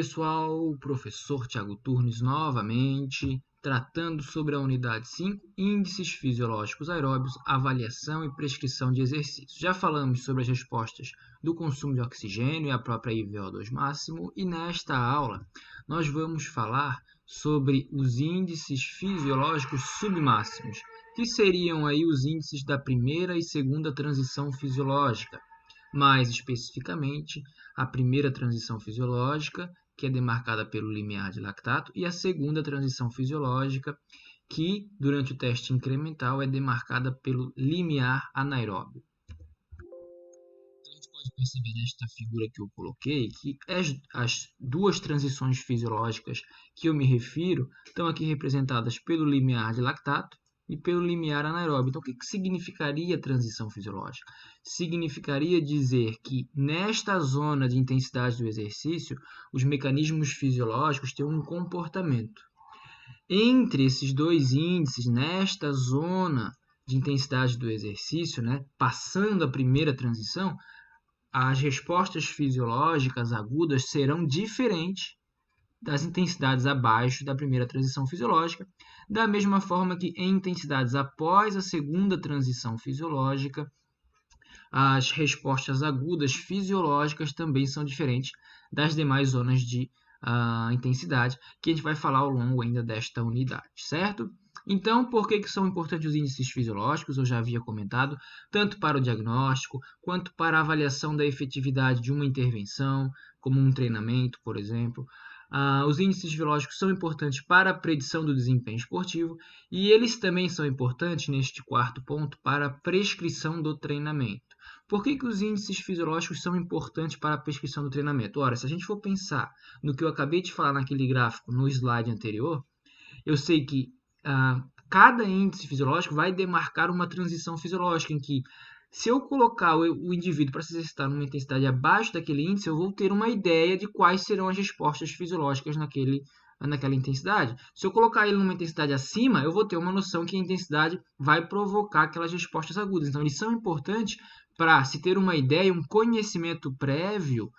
pessoal, o professor Tiago Turnes novamente, tratando sobre a unidade 5, índices fisiológicos aeróbios, avaliação e prescrição de exercícios. Já falamos sobre as respostas do consumo de oxigênio e a própria IVO2 máximo, e nesta aula nós vamos falar sobre os índices fisiológicos submáximos, que seriam aí os índices da primeira e segunda transição fisiológica. Mais especificamente, a primeira transição fisiológica, que é demarcada pelo limiar de lactato, e a segunda transição fisiológica, que, durante o teste incremental, é demarcada pelo limiar anaeróbio. Então, a gente pode perceber nesta figura que eu coloquei que as duas transições fisiológicas que eu me refiro estão aqui representadas pelo limiar de lactato e pelo limiar anaeróbio. Então, o que significaria transição fisiológica? Significaria dizer que nesta zona de intensidade do exercício, os mecanismos fisiológicos têm um comportamento. Entre esses dois índices, nesta zona de intensidade do exercício, passando a primeira transição, as respostas fisiológicas agudas serão diferentes das intensidades abaixo da primeira transição fisiológica, da mesma forma que em intensidades após a segunda transição fisiológica, as respostas agudas fisiológicas também são diferentes das demais zonas de intensidade, que a gente vai falar ao longo ainda desta unidade, certo? Então, por que são importantes os índices fisiológicos? Eu já havia comentado, tanto para o diagnóstico, quanto para a avaliação da efetividade de uma intervenção, como um treinamento, por exemplo. Os índices fisiológicos são importantes para a predição do desempenho esportivo e eles também são importantes, neste quarto ponto, para a prescrição do treinamento. Por que os índices fisiológicos são importantes para a prescrição do treinamento? Ora, se a gente for pensar no que eu acabei de falar naquele gráfico, no slide anterior, eu sei que cada índice fisiológico vai demarcar uma transição fisiológica em que, se eu colocar o indivíduo para se exercitar numa intensidade abaixo daquele índice, eu vou ter uma ideia de quais serão as respostas fisiológicas naquela intensidade. Se eu colocar ele numa intensidade acima, eu vou ter uma noção que a intensidade vai provocar aquelas respostas agudas. Então, eles são importantes para se ter uma ideia, um conhecimento prévio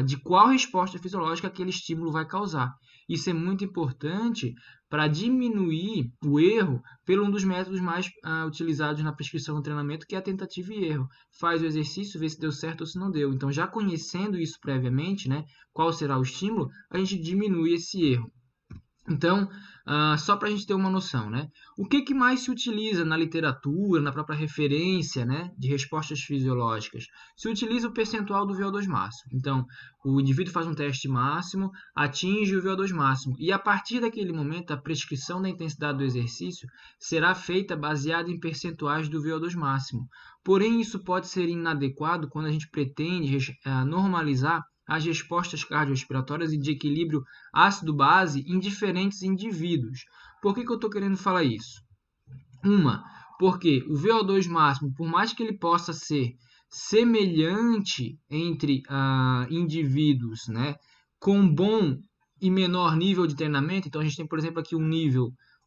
de qual resposta fisiológica aquele estímulo vai causar. Isso é muito importante para diminuir o erro pelo um dos métodos mais utilizados na prescrição do treinamento, que é a tentativa e erro. Faz o exercício, vê se deu certo ou se não deu. Então, já conhecendo isso previamente, qual será o estímulo, a gente diminui esse erro. Então, só para a gente ter uma noção, o que mais se utiliza na literatura, na própria referência de respostas fisiológicas? Se utiliza o percentual do VO2 máximo. Então, o indivíduo faz um teste máximo, atinge o VO2 máximo, e a partir daquele momento, a prescrição da intensidade do exercício será feita baseada em percentuais do VO2 máximo. Porém, isso pode ser inadequado quando a gente pretende normalizar as respostas cardiorrespiratórias e de equilíbrio ácido-base em diferentes indivíduos. Por que eu estou querendo falar isso? Porque o VO2 máximo, por mais que ele possa ser semelhante entre indivíduos com bom e menor nível de treinamento, então a gente tem, por exemplo, aqui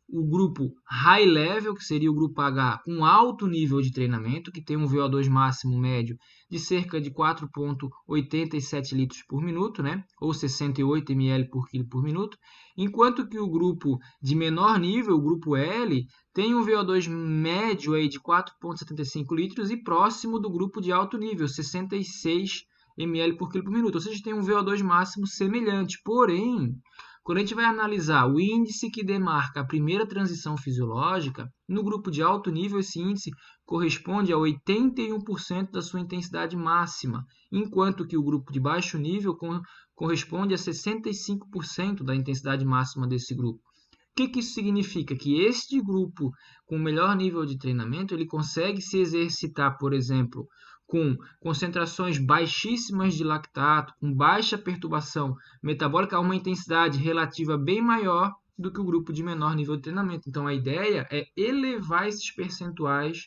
o grupo high level, que seria o grupo H com alto nível de treinamento, que tem um VO2 máximo médio de cerca de 4,87 litros por minuto, ou 68 ml por quilo por minuto, enquanto que o grupo de menor nível, o grupo L, tem um VO2 médio aí de 4,75 litros e próximo do grupo de alto nível, 66 ml por quilo por minuto, ou seja, tem um VO2 máximo semelhante, porém, quando a gente vai analisar o índice que demarca a primeira transição fisiológica, no grupo de alto nível, esse índice corresponde a 81% da sua intensidade máxima, enquanto que o grupo de baixo nível corresponde a 65% da intensidade máxima desse grupo. O que isso significa? Que este grupo com melhor nível de treinamento, ele consegue se exercitar, por exemplo, com concentrações baixíssimas de lactato, com baixa perturbação metabólica, a uma intensidade relativa bem maior do que o grupo de menor nível de treinamento. Então, a ideia é elevar esses percentuais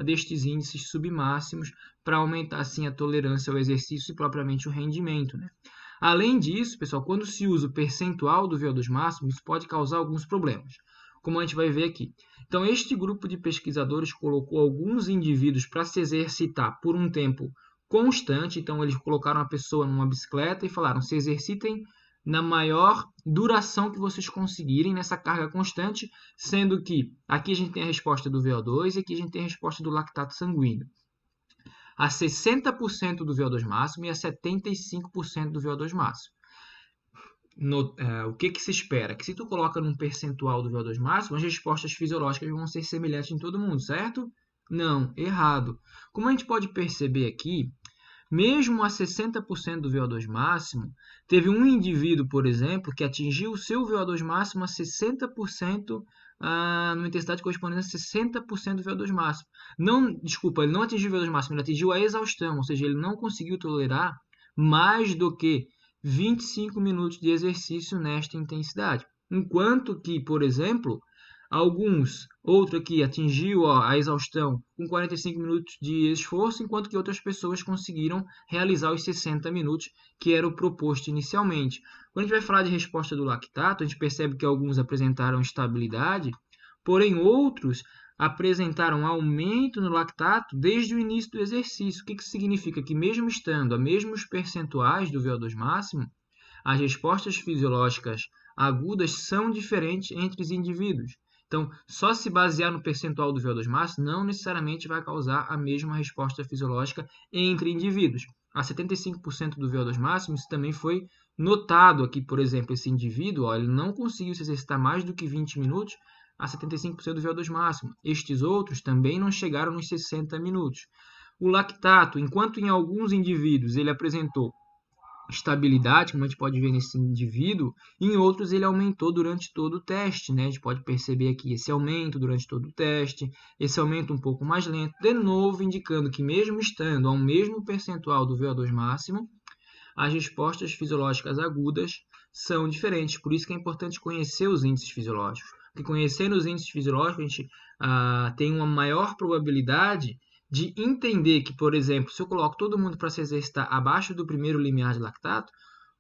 destes índices submáximos para aumentar, assim, a tolerância ao exercício e propriamente o rendimento, Além disso, pessoal, quando se usa o percentual do VO2 máximo, isso pode causar alguns problemas, como a gente vai ver aqui. Então, este grupo de pesquisadores colocou alguns indivíduos para se exercitar por um tempo constante. Então, eles colocaram a pessoa numa bicicleta e falaram, se exercitem na maior duração que vocês conseguirem nessa carga constante, sendo que aqui a gente tem a resposta do VO2 e aqui a gente tem a resposta do lactato sanguíneo. A 60% do VO2 máximo e a 75% do VO2 máximo. O que se espera? Que se tu coloca num percentual do VO2 máximo, as respostas fisiológicas vão ser semelhantes em todo mundo, certo? Não, errado. Como a gente pode perceber aqui, mesmo a 60% do VO2 máximo, teve um indivíduo, por exemplo, que atingiu o seu VO2 máximo a 60%, numa intensidade correspondente a 60% do VO2 máximo. Desculpa, ele não atingiu o VO2 máximo, ele atingiu a exaustão, ou seja, ele não conseguiu tolerar mais do que 25 minutos de exercício nesta intensidade. Enquanto que, por exemplo, outro aqui atingiu a exaustão com 45 minutos de esforço, enquanto que outras pessoas conseguiram realizar os 60 minutos, que era o proposto inicialmente. Quando a gente vai falar de resposta do lactato, a gente percebe que alguns apresentaram estabilidade, porém outros apresentaram aumento no lactato desde o início do exercício. O que significa? Que mesmo estando a mesmos percentuais do VO2 máximo, as respostas fisiológicas agudas são diferentes entre os indivíduos. Então, só se basear no percentual do VO2 máximo não necessariamente vai causar a mesma resposta fisiológica entre indivíduos. A 75% do VO2 máximo, isso também foi notado aqui, por exemplo, esse indivíduo, ele não conseguiu se exercitar mais do que 20 minutos a 75% do VO2 máximo. Estes outros também não chegaram nos 60 minutos. O lactato, enquanto em alguns indivíduos ele apresentou estabilidade, como a gente pode ver nesse indivíduo, em outros ele aumentou durante todo o teste, né? A gente pode perceber aqui esse aumento durante todo o teste, esse aumento um pouco mais lento, de novo indicando que mesmo estando ao mesmo percentual do VO2 máximo, as respostas fisiológicas agudas são diferentes, por isso que é importante conhecer os índices fisiológicos, porque conhecendo os índices fisiológicos a gente tem uma maior probabilidade de entender que, por exemplo, se eu coloco todo mundo para se exercitar abaixo do primeiro limiar de lactato,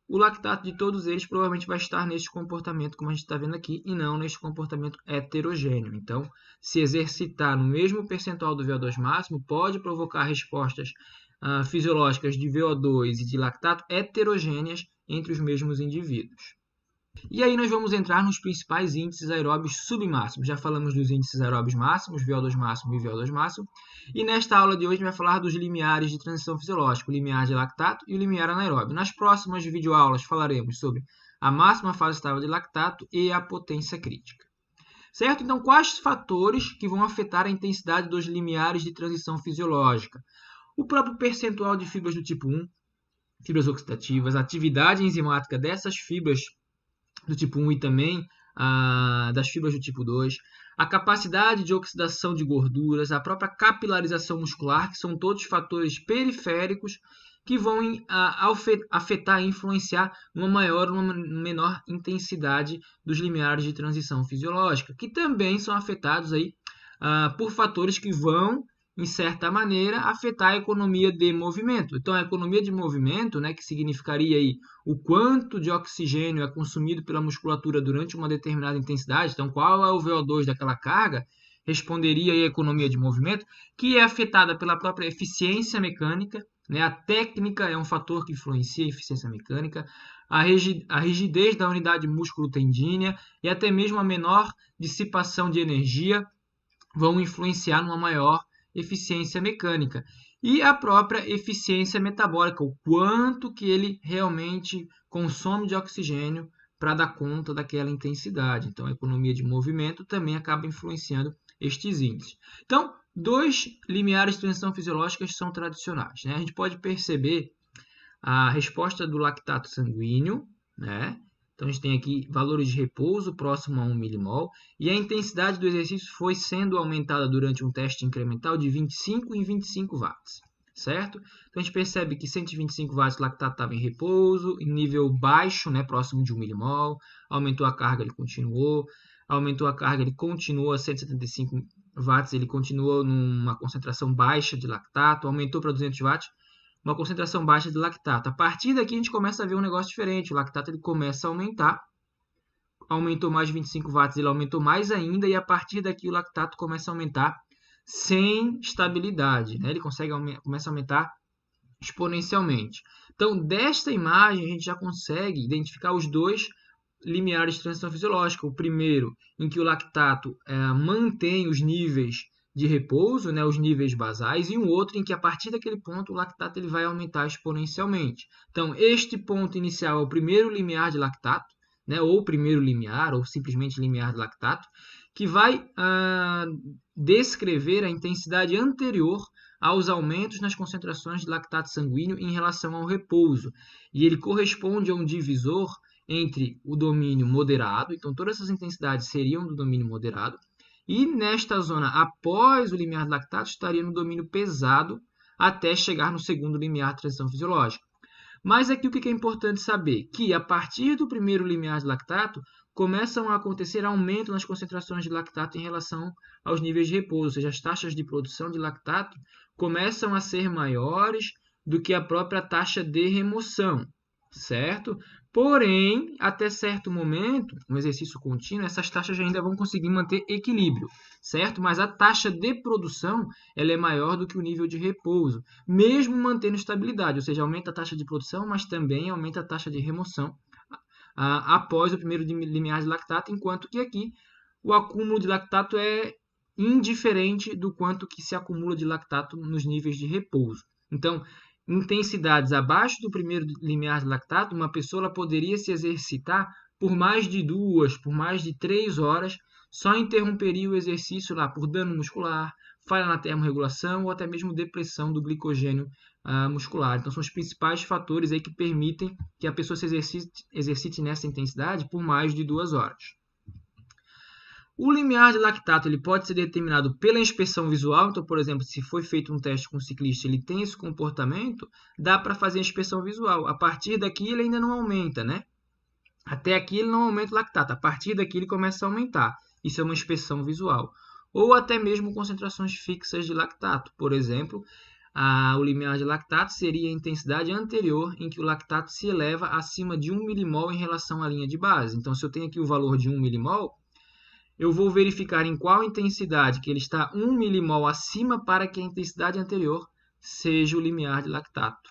o lactato de todos eles provavelmente vai estar neste comportamento, como a gente está vendo aqui, e não neste comportamento heterogêneo. Então, se exercitar no mesmo percentual do VO2 máximo pode provocar respostas fisiológicas de VO2 e de lactato heterogêneas entre os mesmos indivíduos. E aí nós vamos entrar nos principais índices aeróbios submáximos. Já falamos dos índices aeróbios máximos, VO2 máximo e VO2 máximo. E nesta aula de hoje a gente vai falar dos limiares de transição fisiológica, o limiar de lactato e o limiar anaeróbio. Nas próximas videoaulas falaremos sobre a máxima fase estável de lactato e a potência crítica. Certo? Então, quais fatores que vão afetar a intensidade dos limiares de transição fisiológica? O próprio percentual de fibras do tipo 1, fibras oxidativas, a atividade enzimática dessas fibras do tipo 1 e também das fibras do tipo 2, a capacidade de oxidação de gorduras, a própria capilarização muscular, que são todos fatores periféricos que vão afetar e influenciar numa maior ou uma menor intensidade dos limiares de transição fisiológica, que também são afetados aí, por fatores que vão, em certa maneira, afetar a economia de movimento. Então, a economia de movimento, né, que significaria aí o quanto de oxigênio é consumido pela musculatura durante uma determinada intensidade, então qual é o VO2 daquela carga, responderia aí a economia de movimento, que é afetada pela própria eficiência mecânica, né? A técnica é um fator que influencia a eficiência mecânica, a rigidez da unidade músculo-tendínea e até mesmo a menor dissipação de energia vão influenciar numa maior eficiência mecânica. E a própria eficiência metabólica, o quanto que ele realmente consome de oxigênio para dar conta daquela intensidade. Então, a economia de movimento também acaba influenciando estes índices. Então, dois limiares de transição fisiológica são tradicionais, né? A gente pode perceber a resposta do lactato sanguíneo, né? Então, a gente tem aqui valores de repouso próximo a 1 milimol e a intensidade do exercício foi sendo aumentada durante um teste incremental de 25 em 25 watts, certo? Então, a gente percebe que 125 watts o lactato estava em repouso, em nível baixo, né, próximo de 1 milimol, aumentou a carga, ele continuou, aumentou a carga, ele continuou a 175 watts, ele continuou numa concentração baixa de lactato, aumentou para 200 watts, uma concentração baixa de lactato. A partir daqui a gente começa a ver um negócio diferente. O lactato ele começa a aumentar. Aumentou mais de 25 watts, ele aumentou mais ainda. E a partir daqui o lactato começa a aumentar sem estabilidade, né? Ele começa a aumentar exponencialmente. Então, desta imagem, a gente já consegue identificar os dois limiares de transição fisiológica. O primeiro, em que o lactato mantém os níveis de repouso, né, os níveis basais, e um outro em que, a partir daquele ponto, o lactato ele vai aumentar exponencialmente. Então, este ponto inicial é o primeiro limiar de lactato, né, ou primeiro limiar, ou simplesmente limiar de lactato, que vai descrever a intensidade anterior aos aumentos nas concentrações de lactato sanguíneo em relação ao repouso. E ele corresponde a um divisor entre o domínio moderado, então todas essas intensidades seriam do domínio moderado, e nesta zona, após o limiar de lactato, estaria no domínio pesado até chegar no segundo limiar de transição fisiológica. Mas aqui o que é importante saber? Que a partir do primeiro limiar de lactato, começam a acontecer aumento nas concentrações de lactato em relação aos níveis de repouso, ou seja, as taxas de produção de lactato começam a ser maiores do que a própria taxa de remoção, certo? Porém, até certo momento, no exercício contínuo, essas taxas ainda vão conseguir manter equilíbrio, certo? Mas a taxa de produção ela é maior do que o nível de repouso, mesmo mantendo estabilidade, ou seja, aumenta a taxa de produção, mas também aumenta a taxa de remoção após o primeiro limiar de lactato, enquanto que aqui o acúmulo de lactato é indiferente do quanto que se acumula de lactato nos níveis de repouso. Então, intensidades abaixo do primeiro limiar de lactato, uma pessoa poderia se exercitar por mais de 2, por mais de 3 horas, só interromperia o exercício lá por dano muscular, falha na termorregulação ou até mesmo depressão do glicogênio muscular. Então, são os principais fatores aí que permitem que a pessoa se exercite nessa intensidade por mais de 2 horas. O limiar de lactato ele pode ser determinado pela inspeção visual. Então, por exemplo, se foi feito um teste com um ciclista, ele tem esse comportamento, dá para fazer a inspeção visual. A partir daqui ele ainda não aumenta, né? Até aqui ele não aumenta o lactato. A partir daqui ele começa a aumentar. Isso é uma inspeção visual. Ou até mesmo concentrações fixas de lactato. Por exemplo, o limiar de lactato seria a intensidade anterior em que o lactato se eleva acima de 1 milimol em relação à linha de base. Então, se eu tenho aqui o valor de 1 milimol, eu vou verificar em qual intensidade que ele está 1 milimol acima para que a intensidade anterior seja o limiar de lactato.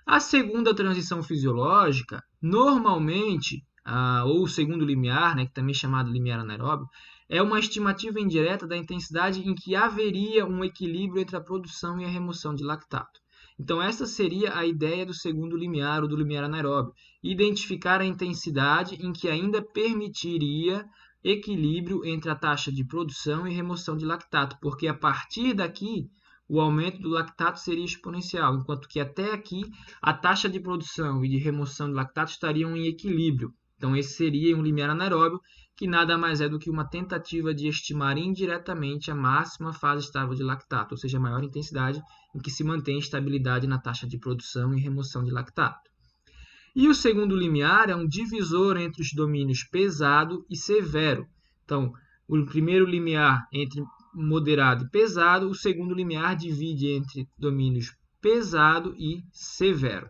A segunda transição fisiológica, normalmente, ou o segundo limiar, né, que também é chamado limiar anaeróbio, é uma estimativa indireta da intensidade em que haveria um equilíbrio entre a produção e a remoção de lactato. Então, essa seria a ideia do segundo limiar, ou do limiar anaeróbio, identificar a intensidade em que ainda permitiria equilíbrio entre a taxa de produção e remoção de lactato, porque a partir daqui o aumento do lactato seria exponencial, enquanto que até aqui a taxa de produção e de remoção de lactato estariam em equilíbrio. Então esse seria um limiar anaeróbio, que nada mais é do que uma tentativa de estimar indiretamente a máxima fase estável de lactato, ou seja, a maior intensidade em que se mantém estabilidade na taxa de produção e remoção de lactato. E o segundo limiar é um divisor entre os domínios pesado e severo. Então, o primeiro limiar entre moderado e pesado, o segundo limiar divide entre domínios pesado e severo.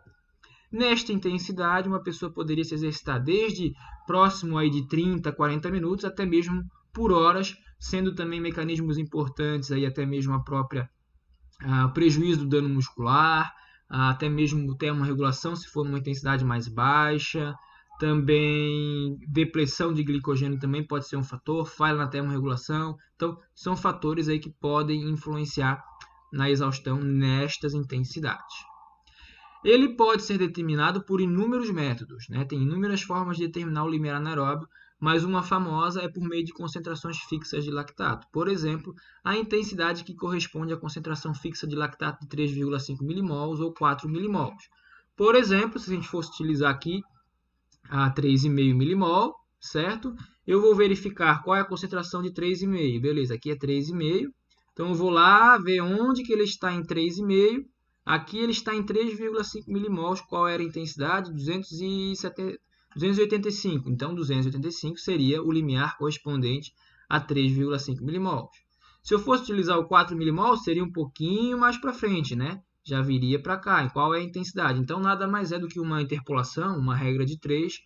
Nesta intensidade, uma pessoa poderia se exercitar desde próximo aí de 30 a 40 minutos, até mesmo por horas, sendo também mecanismos importantes aí até mesmo a própria prejuízo do dano muscular, até mesmo termorregulação se for numa intensidade mais baixa, também depressão de glicogênio também pode ser um fator, falha na termorregulação. Então, são fatores aí que podem influenciar na exaustão nestas intensidades. Ele pode ser determinado por inúmeros métodos, né? Tem inúmeras formas de determinar o limiar anaeróbio, mas uma famosa é por meio de concentrações fixas de lactato. Por exemplo, a intensidade que corresponde à concentração fixa de lactato de 3,5 milimols ou 4 milimols. Por exemplo, se a gente fosse utilizar aqui a 3,5 milimol, certo? Eu vou verificar qual é a concentração de 3,5. Beleza, aqui é 3,5. Então eu vou lá ver onde que ele está em 3,5. Aqui ele está em 3,5 milimols. Qual era a intensidade? 285. Então 285 seria o limiar correspondente a 3,5 milimols. Se eu fosse utilizar o 4 milimols, seria um pouquinho mais para frente, né? Já viria para cá. E qual é a intensidade? Então, nada mais é do que uma interpolação, uma regra de 3,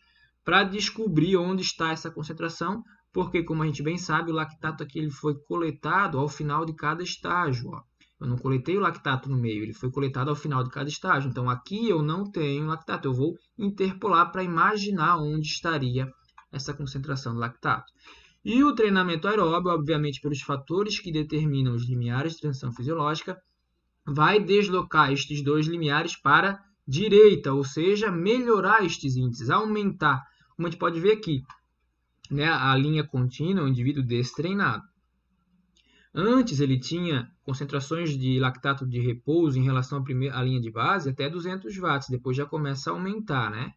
para descobrir onde está essa concentração, porque, como a gente bem sabe, o lactato aqui ele foi coletado ao final de cada estágio. Ó. Eu não coletei o lactato no meio, ele foi coletado ao final de cada estágio. Então, aqui eu não tenho lactato, eu vou interpolar para imaginar onde estaria essa concentração de lactato. E o treinamento aeróbio, obviamente, pelos fatores que determinam os limiares de transição fisiológica, vai deslocar estes dois limiares para a direita, ou seja, melhorar estes índices, aumentar. Como a gente pode ver aqui, né, a linha contínua, o indivíduo destreinado. Antes ele tinha concentrações de lactato de repouso em relação à linha de base até 200 watts, depois já começa a aumentar, né?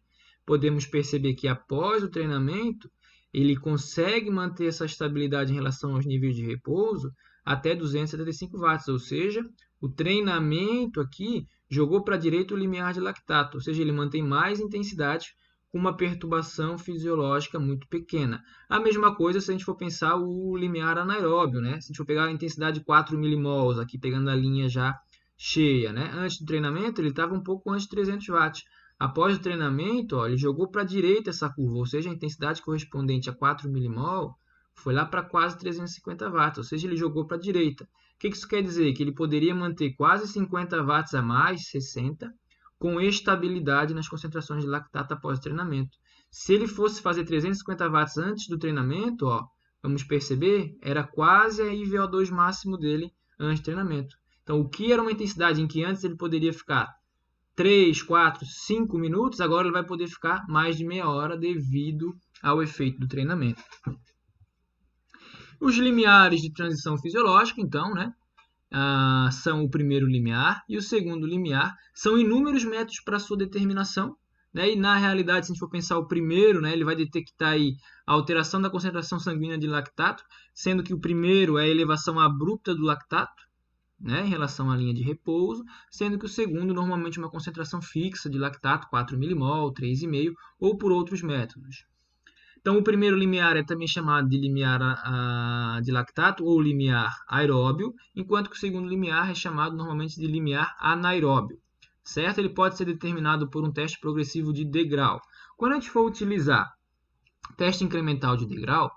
Podemos perceber que após o treinamento, ele consegue manter essa estabilidade em relação aos níveis de repouso até 275 watts, ou seja, o treinamento aqui jogou para a direita o limiar de lactato, ou seja, ele mantém mais intensidade com uma perturbação fisiológica muito pequena. A mesma coisa se a gente for pensar o limiar anaeróbio, né? Se a gente for pegar a intensidade de 4 milimols, aqui pegando a linha já cheia, né? Antes do treinamento, ele estava um pouco antes de 300 watts. Após o treinamento, ó, ele jogou para a direita essa curva, ou seja, a intensidade correspondente a 4 milimol foi lá para quase 350 watts, ou seja, ele jogou para a direita. O que isso quer dizer? Que ele poderia manter quase 50 watts a mais, 60, com estabilidade nas concentrações de lactato após o treinamento. Se ele fosse fazer 350 watts antes do treinamento, ó, vamos perceber, era quase a IVO2 máximo dele antes do treinamento. Então, o que era uma intensidade em que antes ele poderia ficar 3, 4, 5 minutos, agora ele vai poder ficar mais de meia hora devido ao efeito do treinamento. Os limiares de transição fisiológica, então, né? São o primeiro limiar e o segundo limiar. São inúmeros métodos para sua determinação, né? E na realidade, se a gente for pensar o primeiro, né, ele vai detectar aí a alteração da concentração sanguínea de lactato, sendo que o primeiro é a elevação abrupta do lactato, né, em relação à linha de repouso, sendo que o segundo normalmente é uma concentração fixa de lactato, 4 milimol, 3,5, ou por outros métodos. Então, o primeiro limiar é também chamado de limiar de lactato ou limiar aeróbio, enquanto que o segundo limiar é chamado normalmente de limiar anaeróbio, certo? Ele pode ser determinado por um teste progressivo de degrau. Quando a gente for utilizar teste incremental de degrau,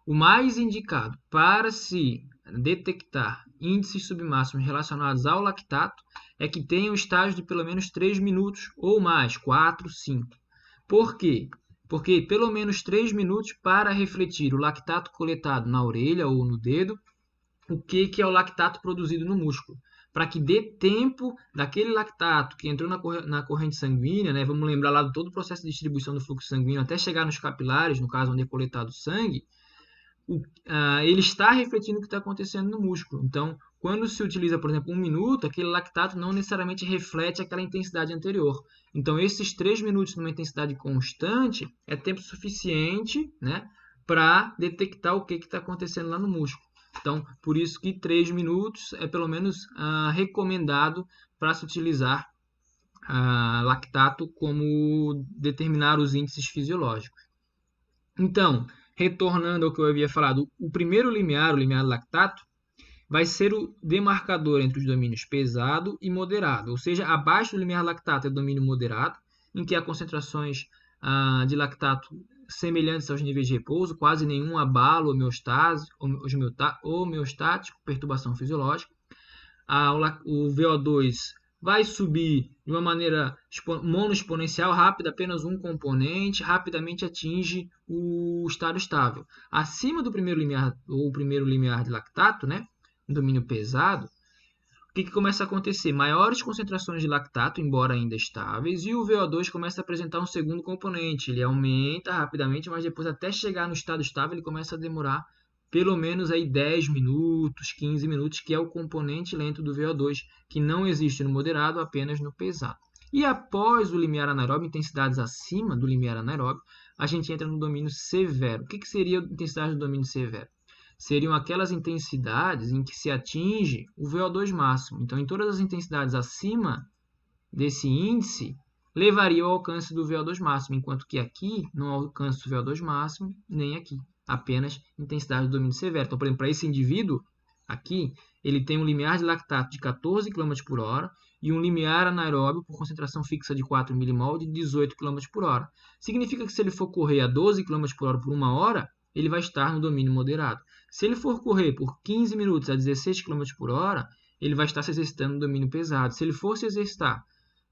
o mais indicado para se detectar índices submáximos relacionados ao lactato é que tenha um estágio de pelo menos 3 minutos ou mais, 4, 5. Por quê? Porque pelo menos 3 minutos para refletir o lactato coletado na orelha ou no dedo, o que é o lactato produzido no músculo. Para que dê tempo daquele lactato que entrou na corrente sanguínea, né? Vamos lembrar lá de todo o processo de distribuição do fluxo sanguíneo até chegar nos capilares, no caso onde é coletado o sangue, ele está refletindo o que está acontecendo no músculo. Então, quando se utiliza, por exemplo, 1 minuto, aquele lactato não necessariamente reflete aquela intensidade anterior. Então, esses 3 minutos numa intensidade constante é tempo suficiente, né, para detectar o que está acontecendo lá no músculo. Então, por isso que 3 minutos é pelo menos recomendado para se utilizar lactato como determinar os índices fisiológicos. Então, retornando ao que eu havia falado, o primeiro limiar, o limiar lactato, vai ser o demarcador entre os domínios pesado e moderado, ou seja, abaixo do limiar lactato é o domínio moderado, em que há concentrações de lactato semelhantes aos níveis de repouso, quase nenhum abalo homeostático, perturbação fisiológica. O VO2 vai subir de uma maneira monoexponencial, rápida, apenas um componente, rapidamente atinge o estado estável. Acima do primeiro limiar, ou primeiro limiar de lactato, né, domínio pesado, o que começa a acontecer? Maiores concentrações de lactato, embora ainda estáveis, e o VO2 começa a apresentar um segundo componente. Ele aumenta rapidamente, mas depois, até chegar no estado estável, ele começa a demorar pelo menos aí 10 minutos, 15 minutos, que é o componente lento do VO2, que não existe no moderado, apenas no pesado. E após o limiar anaeróbio, intensidades acima do limiar anaeróbio, a gente entra no domínio severo. O que seria a intensidade do domínio severo? Seriam aquelas intensidades em que se atinge o VO2 máximo. Então, em todas as intensidades acima desse índice, levaria ao alcance do VO2 máximo, enquanto que aqui não alcança o VO2 máximo, nem aqui. Apenas intensidade do domínio severo. Então, por exemplo, para esse indivíduo aqui, ele tem um limiar de lactato de 14 km por hora e um limiar anaeróbio por concentração fixa de 4 milimol de 18 km por hora. Significa que se ele for correr a 12 km por hora por 1 hora, ele vai estar no domínio moderado. Se ele for correr por 15 minutos a 16 km por hora, ele vai estar se exercitando no domínio pesado. Se ele for se exercitar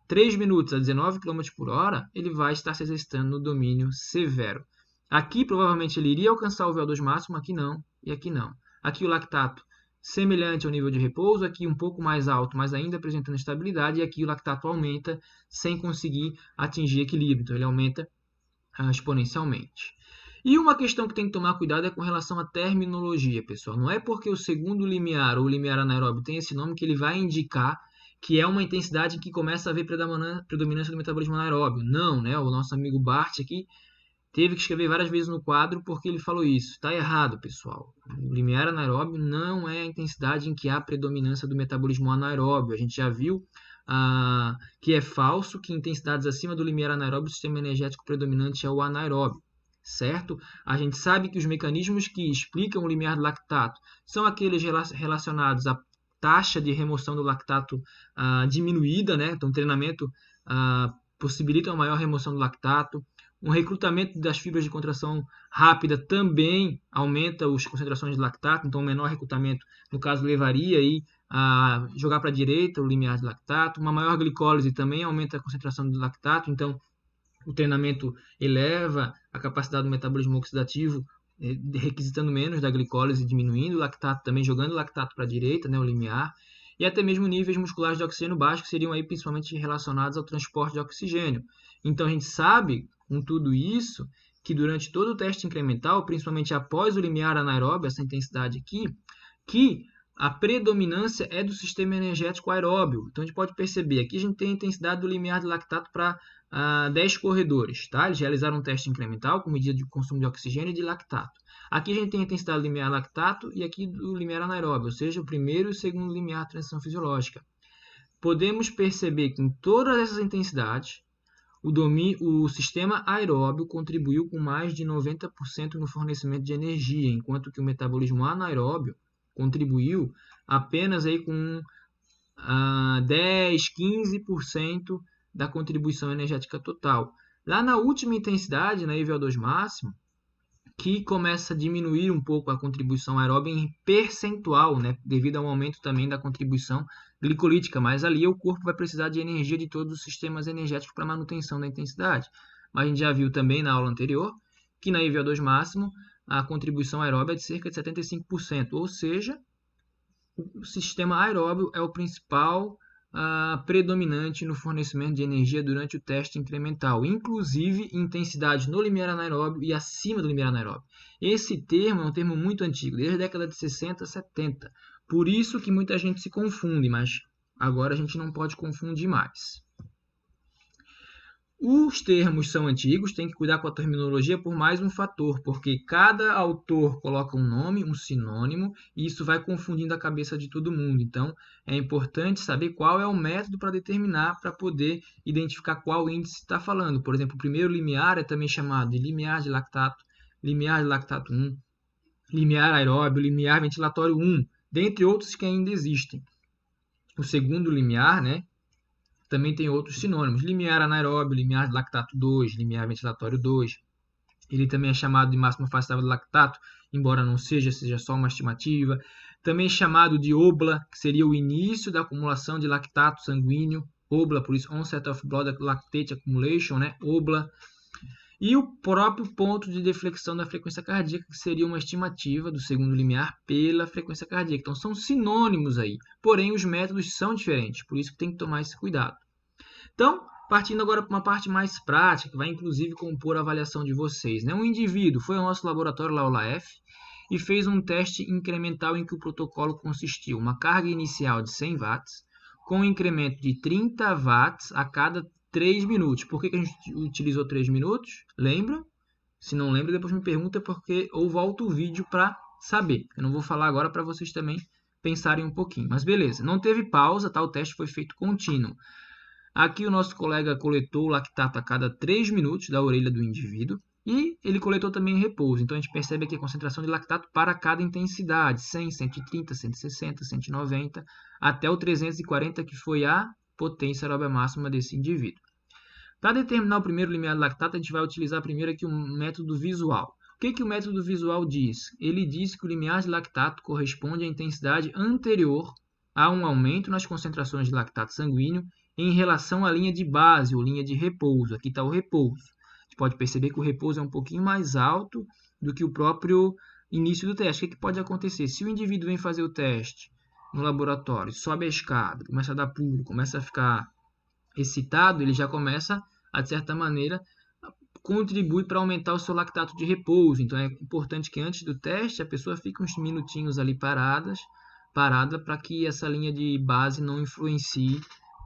3 minutos a 19 km por hora, ele vai estar se exercitando no domínio severo. Aqui, provavelmente, ele iria alcançar o VO2 máximo, aqui não, e aqui não. Aqui o lactato semelhante ao nível de repouso, aqui um pouco mais alto, mas ainda apresentando estabilidade, e aqui o lactato aumenta sem conseguir atingir equilíbrio, então ele aumenta exponencialmente. E uma questão que tem que tomar cuidado é com relação à terminologia, pessoal. Não é porque o segundo limiar ou limiar anaeróbio tem esse nome que ele vai indicar que é uma intensidade que começa a haver predominância do metabolismo anaeróbio. Não, né? O nosso amigo Bart aqui teve que escrever várias vezes no quadro porque ele falou isso. Está errado, pessoal. O limiar anaeróbio não é a intensidade em que há predominância do metabolismo anaeróbio. A gente já viu que é falso, que intensidades acima do limiar anaeróbio, o sistema energético predominante é o anaeróbio. Certo? A gente sabe que os mecanismos que explicam o limiar do lactato são aqueles relacionados à taxa de remoção do lactato diminuída, né? Então, o treinamento possibilita uma maior remoção do lactato. Um recrutamento das fibras de contração rápida também aumenta as concentrações de lactato, então, o menor recrutamento, no caso, levaria aí a jogar para a direita o limiar de lactato. Uma maior glicólise também aumenta a concentração de lactato, então, o treinamento eleva a capacidade do metabolismo oxidativo, requisitando menos da glicólise, diminuindo o lactato, também jogando o lactato para a direita, né, o limiar, e até mesmo níveis musculares de oxigênio baixo, que seriam aí principalmente relacionados ao transporte de oxigênio. Então, a gente sabe, com tudo isso, que durante todo o teste incremental, principalmente após o limiar anaeróbio, essa intensidade aqui, que a predominância é do sistema energético aeróbio. Então, a gente pode perceber, aqui a gente tem a intensidade do limiar de lactato para 10 corredores. Tá? Eles realizaram um teste incremental com medida de consumo de oxigênio e de lactato. Aqui a gente tem a intensidade do limiar lactato e aqui do limiar anaeróbio, ou seja, o primeiro e o segundo limiar de transição fisiológica. Podemos perceber que em todas essas intensidades, o sistema aeróbio contribuiu com mais de 90% no fornecimento de energia, enquanto que o metabolismo anaeróbio contribuiu apenas aí com 10, 15% da contribuição energética total. Lá na última intensidade, na VO2 máximo, que começa a diminuir um pouco a contribuição aeróbica em percentual, né, devido ao aumento também da contribuição glicolítica, mas ali o corpo vai precisar de energia de todos os sistemas energéticos para manutenção da intensidade. Mas a gente já viu também na aula anterior que na VO2 máximo a contribuição aeróbica é de cerca de 75%, ou seja, o sistema aeróbio é o principal predominante no fornecimento de energia durante o teste incremental, inclusive intensidade no limiar anaeróbio e acima do limiar anaeróbio. Esse termo é um termo muito antigo, desde a década de 60, 70. Por isso que muita gente se confunde, mas agora a gente não pode confundir mais. Os termos são antigos, tem que cuidar com a terminologia por mais um fator, porque cada autor coloca um nome, um sinônimo, e isso vai confundindo a cabeça de todo mundo. Então, é importante saber qual é o método para determinar, para poder identificar qual índice está falando. Por exemplo, o primeiro limiar é também chamado de limiar de lactato 1, limiar aeróbio, limiar ventilatório 1, dentre outros que ainda existem. O segundo limiar, né? Também tem outros sinônimos, limiar anaeróbio, limiar de lactato 2, limiar ventilatório 2. Ele também é chamado de máximo afastável do lactato, embora não seja só uma estimativa. Também chamado de OBLA, que seria o início da acumulação de lactato sanguíneo. OBLA, por isso, Onset of Blood Lactate Accumulation, né? OBLA. E o próprio ponto de deflexão da frequência cardíaca, que seria uma estimativa do segundo limiar pela frequência cardíaca. Então, são sinônimos aí, porém os métodos são diferentes, por isso que tem que tomar esse cuidado. Então, partindo agora para uma parte mais prática, que vai inclusive compor a avaliação de vocês. Né? Um indivíduo foi ao nosso laboratório lá, o LAF, e fez um teste incremental em que o protocolo consistiu uma carga inicial de 100 watts, com um incremento de 30 watts a cada 3 minutos. Por que a gente utilizou 3 minutos? Lembra? Se não lembra, depois me pergunta porque ou volta o vídeo para saber. Eu não vou falar agora para vocês também pensarem um pouquinho. Mas beleza, não teve pausa, tá? O teste foi feito contínuo. Aqui o nosso colega coletou o lactato a cada 3 minutos da orelha do indivíduo e ele coletou também em repouso. Então a gente percebe aqui a concentração de lactato para cada intensidade, 100, 130, 160, 190, até o 340, que foi a potência aeróbica máxima desse indivíduo. Para determinar o primeiro limiar de lactato, a gente vai utilizar primeiro aqui um método visual. O que o método visual diz? Ele diz que o limiar de lactato corresponde à intensidade anterior há um aumento nas concentrações de lactato sanguíneo em relação à linha de base ou linha de repouso. Aqui está o repouso. A gente pode perceber que o repouso é um pouquinho mais alto do que o próprio início do teste. O que pode acontecer? Se o indivíduo vem fazer o teste no laboratório, sobe a escada, começa a dar pulo, começa a ficar excitado, ele já começa, de certa maneira, contribui para aumentar o seu lactato de repouso. Então, é importante que antes do teste a pessoa fique uns minutinhos ali parada para que essa linha de base não influencie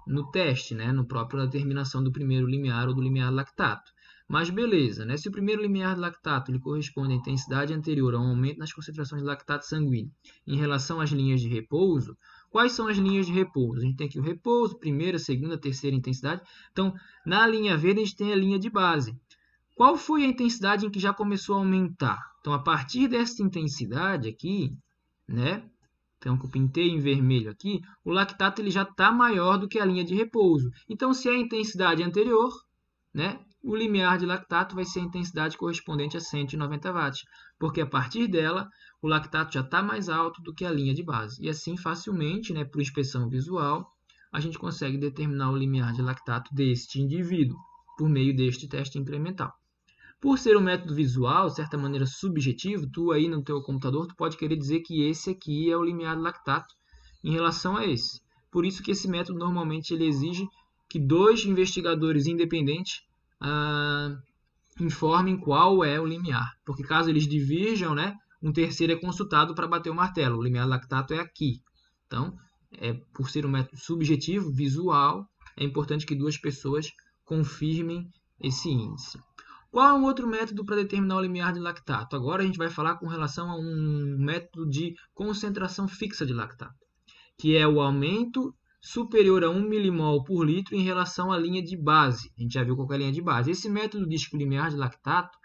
no teste, né? No próprio determinação do primeiro limiar ou do limiar de lactato. Mas beleza, né? Se o primeiro limiar de lactato ele corresponde à intensidade anterior a um aumento nas concentrações de lactato sanguíneo em relação às linhas de repouso, quais são as linhas de repouso? A gente tem aqui o repouso, primeira, segunda, terceira intensidade. Então, na linha verde a gente tem a linha de base. Qual foi a intensidade em que já começou a aumentar? Então, a partir dessa intensidade aqui, né? Então, que eu pintei em vermelho aqui, o lactato ele já está maior do que a linha de repouso. Então, se é a intensidade anterior, né? O limiar de lactato vai ser a intensidade correspondente a 190 watts, porque a partir dela, o lactato já está mais alto do que a linha de base. E assim, facilmente, né, por inspeção visual, a gente consegue determinar o limiar de lactato deste indivíduo, por meio deste teste incremental. Por ser um método visual, de certa maneira subjetivo, tu aí no teu computador tu pode querer dizer que esse aqui é o limiar de lactato em relação a esse. Por isso que esse método normalmente ele exige que dois investigadores independentes informem qual é o limiar. Porque caso eles divirjam, né, um terceiro é consultado para bater o martelo. O limiar de lactato é aqui. Então, por ser um método subjetivo, visual, é importante que duas pessoas confirmem esse índice. Qual é um outro método para determinar o limiar de lactato? Agora a gente vai falar com relação a um método de concentração fixa de lactato, que é o aumento superior a 1 milimol por litro em relação à linha de base. A gente já viu qual é a linha de base. Esse método diz que o limiar de lactato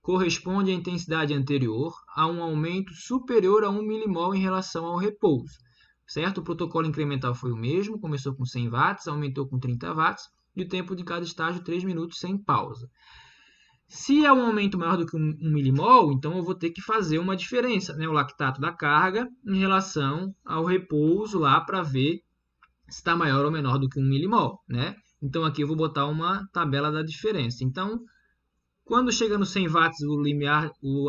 corresponde à intensidade anterior a um aumento superior a 1 milimol em relação ao repouso. Certo? O protocolo incremental foi o mesmo, começou com 100 watts, aumentou com 30 watts, e o tempo de cada estágio 3 minutos sem pausa. Se é um aumento maior do que 1 milimol, então eu vou ter que fazer uma diferença, né? O lactato da carga em relação ao repouso lá para ver se está maior ou menor do que 1 milimol, né? Então aqui eu vou botar uma tabela da diferença. Então, quando chega no 100 watts,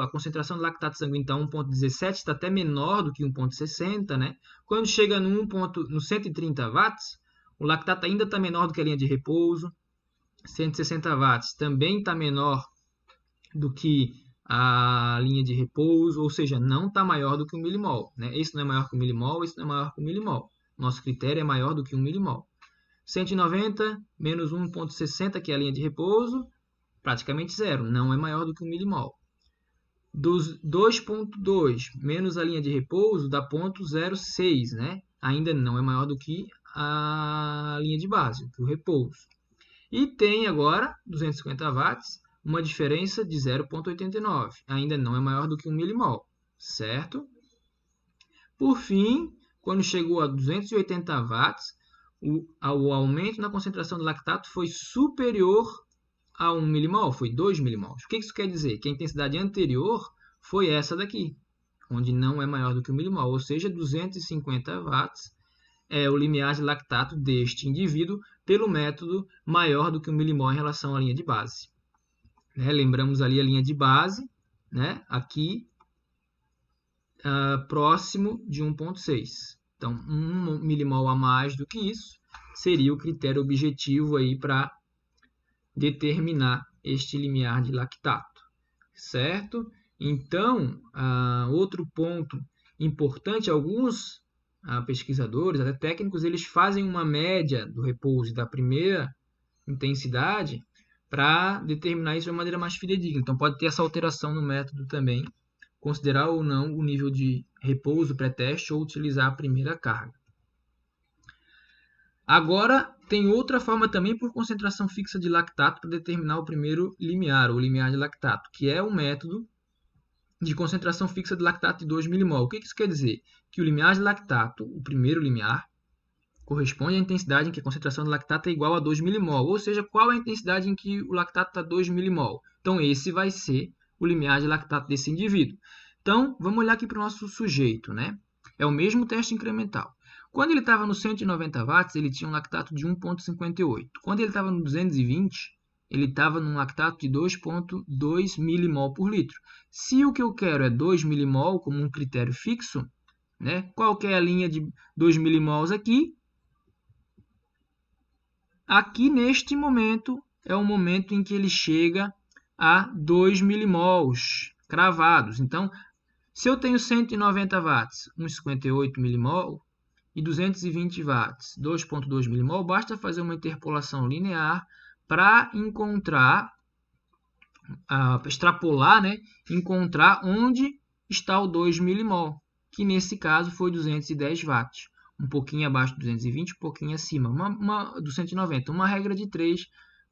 a concentração de lactato sanguíneo está 1,17, está até menor do que 1,60, né? Quando chega no 130 watts, o lactato ainda está menor do que a linha de repouso. 160 watts também está menor do que a linha de repouso, ou seja, não está maior do que 1 milimol, né? Esse não é maior que 1 milimol, esse não é maior que 1 milimol. Nosso critério é maior do que 1 milimol. 190 menos 1,60, que é a linha de repouso, praticamente zero, não é maior do que 1 milimol. Dos 2,2 menos a linha de repouso dá 0,06, né? Ainda não é maior do que a linha de base, que o repouso. E tem agora 250 watts, uma diferença de 0,89. Ainda não é maior do que 1 milimol, certo? Por fim, quando chegou a 280 watts, o aumento na concentração de lactato foi superior a 1 milimol, foi 2 milimols. O que isso quer dizer? Que a intensidade anterior foi essa daqui, onde não é maior do que 1 milimol, ou seja, 250 watts é o limiar de lactato deste indivíduo pelo método maior do que 1 milimol em relação à linha de base. Né? Lembramos ali a linha de base, né? Aqui próximo de 1,6. Então, 1 milimol a mais do que isso seria o critério objetivo aí para determinar este limiar de lactato, certo? Então, outro ponto importante, alguns pesquisadores, até técnicos, eles fazem uma média do repouso da primeira intensidade para determinar isso de uma maneira mais fidedigna. Então, pode ter essa alteração no método também, considerar ou não o nível de repouso pré-teste ou utilizar a primeira carga. Agora, tem outra forma também por concentração fixa de lactato para determinar o primeiro limiar, ou limiar de lactato, que é o método de concentração fixa de lactato de 2 milimol. O que isso quer dizer? Que o limiar de lactato, o primeiro limiar, corresponde à intensidade em que a concentração de lactato é igual a 2 milimol, ou seja, qual é a intensidade em que o lactato está 2 milimol. Então, esse vai ser o limiar de lactato desse indivíduo. Então, vamos olhar aqui para o nosso sujeito, né? É o mesmo teste incremental. Quando ele estava no 190 watts, ele tinha um lactato de 1,58. Quando ele estava no 220, ele estava num lactato de 2,2 milimol por litro. Se o que eu quero é 2 milimol como um critério fixo, né? Qual que é a linha de 2 milimols aqui? Aqui neste momento é o momento em que ele chega a 2 milimols cravados. Então, se eu tenho 190 watts, 1,58 milimol, e 220 watts, 2,2 milimol, basta fazer uma interpolação linear para encontrar, extrapolar, né? Encontrar onde está o 2 milimol, que nesse caso foi 210 watts. Um pouquinho abaixo de 220, um pouquinho acima, do 190. Uma regra de 3,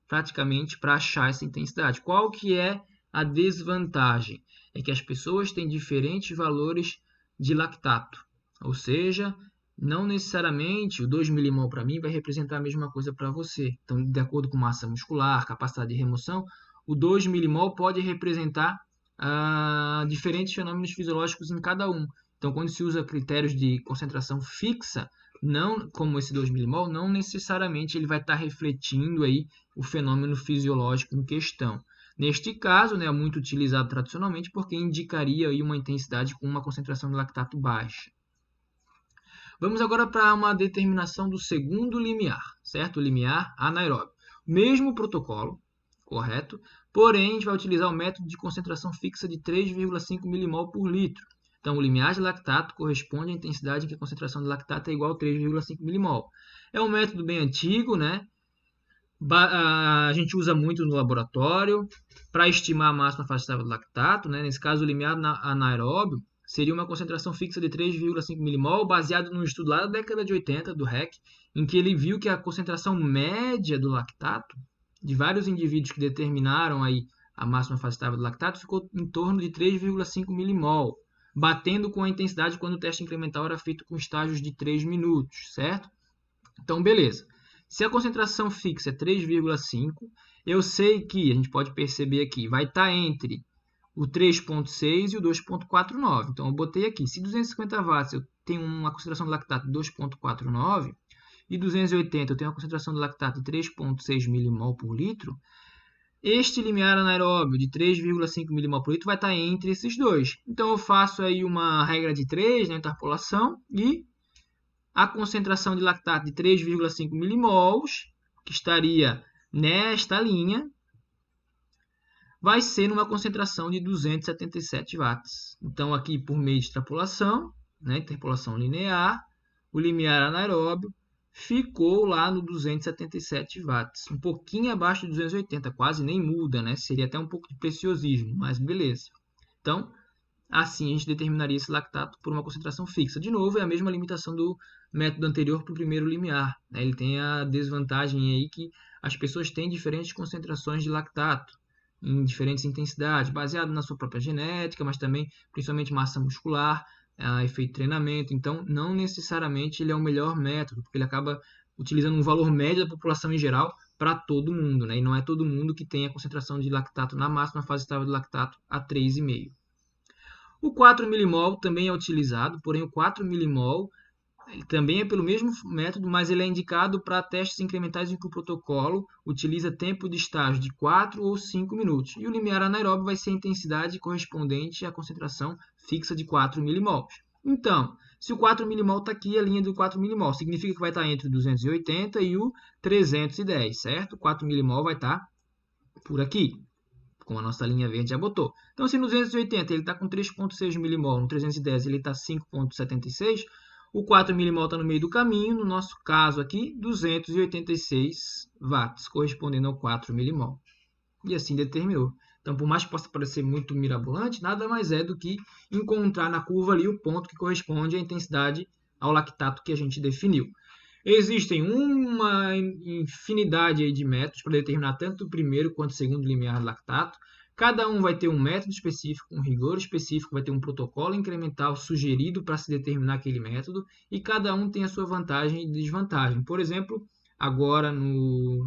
praticamente, para achar essa intensidade. Qual que é a desvantagem? É que as pessoas têm diferentes valores de lactato, ou seja, não necessariamente o 2 milimol para mim vai representar a mesma coisa para você. Então, de acordo com massa muscular, capacidade de remoção, o 2 milimol pode representar diferentes fenômenos fisiológicos em cada um. Então, quando se usa critérios de concentração fixa, não como esse 2 milimol, não necessariamente ele vai estar refletindo aí o fenômeno fisiológico em questão. Neste caso, né, é muito utilizado tradicionalmente porque indicaria aí uma intensidade com uma concentração de lactato baixa. Vamos agora para uma determinação do segundo limiar, certo? O limiar anaeróbio. Mesmo protocolo, correto? Porém, a gente vai utilizar o método de concentração fixa de 3,5 milimol por litro. Então, o limiar de lactato corresponde à intensidade em que a concentração de lactato é igual a 3,5 milimol. É um método bem antigo, né? A gente usa muito no laboratório para estimar a máxima fase estável do lactato, né? Nesse caso, o limiar anaeróbio seria uma concentração fixa de 3,5 milimol, baseado num estudo lá da década de 80 do REC, em que ele viu que a concentração média do lactato de vários indivíduos que determinaram aí a máxima fase estável do lactato ficou em torno de 3,5 milimol, batendo com a intensidade quando o teste incremental era feito com estágios de 3 minutos, certo? Então, beleza. Se a concentração fixa é 3,5, eu sei que, a gente pode perceber aqui, vai estar entre o 3,6 e o 2,49. Então, eu botei aqui, se 250 watts eu tenho uma concentração de lactato de 2,49 e 280 eu tenho uma concentração de lactato de 3,6 milimol por litro, este limiar anaeróbio de 3,5 milimol por litro vai estar entre esses dois. Então, eu faço aí uma regra de 3 na interpolação e a concentração de lactato de 3,5 milimols, que estaria nesta linha, vai ser numa concentração de 277 watts. Então, aqui, por meio de extrapolação, né, interpolação linear, o limiar anaeróbio ficou lá no 277 watts. Um pouquinho abaixo de 280, quase nem muda, né? Seria até um pouco de preciosismo, mas beleza. Então, assim a gente determinaria esse lactato por uma concentração fixa. De novo, é a mesma limitação do método anterior para o primeiro limiar, né? Ele tem a desvantagem aí que as pessoas têm diferentes concentrações de lactato em diferentes intensidades, baseado na sua própria genética, mas também principalmente massa muscular, efeito treinamento. Então, não necessariamente ele é o melhor método, porque ele acaba utilizando um valor médio da população em geral para todo mundo, né? E não é todo mundo que tem a concentração de lactato na máxima fase estável de lactato a 3,5. O 4 milimol também é utilizado, porém o 4 milimol também é pelo mesmo método, mas ele é indicado para testes incrementais em que o protocolo utiliza tempo de estágio de 4 ou 5 minutos. E o limiar anaeróbio vai ser a intensidade correspondente à concentração fixa de 4 milimol. Então, se o 4 milimol está aqui, a linha do 4 milimol significa que vai estar entre o 280 e o 310, certo? O 4 milimol vai estar por aqui, como a nossa linha verde já botou. Então, se no 280 ele está com 3,6 milimol, no 310 ele está 5,76, o 4 milimol está no meio do caminho, no nosso caso aqui, 286 watts, correspondendo ao 4 milimol. E assim determinou. Então, por mais que possa parecer muito mirabolante, nada mais é do que encontrar na curva ali o ponto que corresponde à intensidade ao lactato que a gente definiu. Existem uma infinidade de métodos para determinar tanto o primeiro quanto o segundo limiar de lactato. Cada um vai ter um método específico, um rigor específico, vai ter um protocolo incremental sugerido para se determinar aquele método, e cada um tem a sua vantagem e desvantagem. Por exemplo, agora no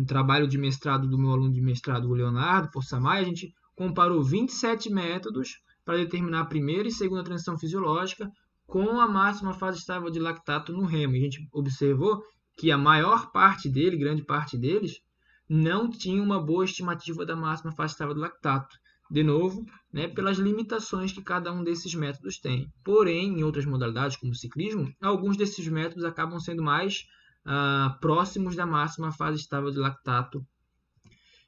trabalho de mestrado do meu aluno de mestrado, o Leonardo Possamay, a gente comparou 27 métodos para determinar a primeira e segunda transição fisiológica com a máxima fase estável de lactato no remo. E a gente observou que a maior parte dele, grande parte deles, não tinha uma boa estimativa da máxima fase estável de lactato. De novo, né, pelas limitações que cada um desses métodos tem. Porém, em outras modalidades, como o ciclismo, alguns desses métodos acabam sendo mais próximos da máxima fase estável de lactato.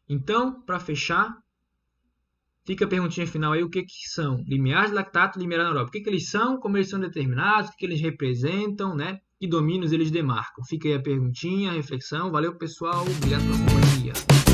Então, para fechar, fica a perguntinha final aí, o que são limiares de lactato e limiar anaeróbico? O que eles são, como eles são determinados, o que eles representam, né? Que domínios eles demarcam? Fica aí a perguntinha, a reflexão. Valeu, pessoal. Obrigado pela companhia.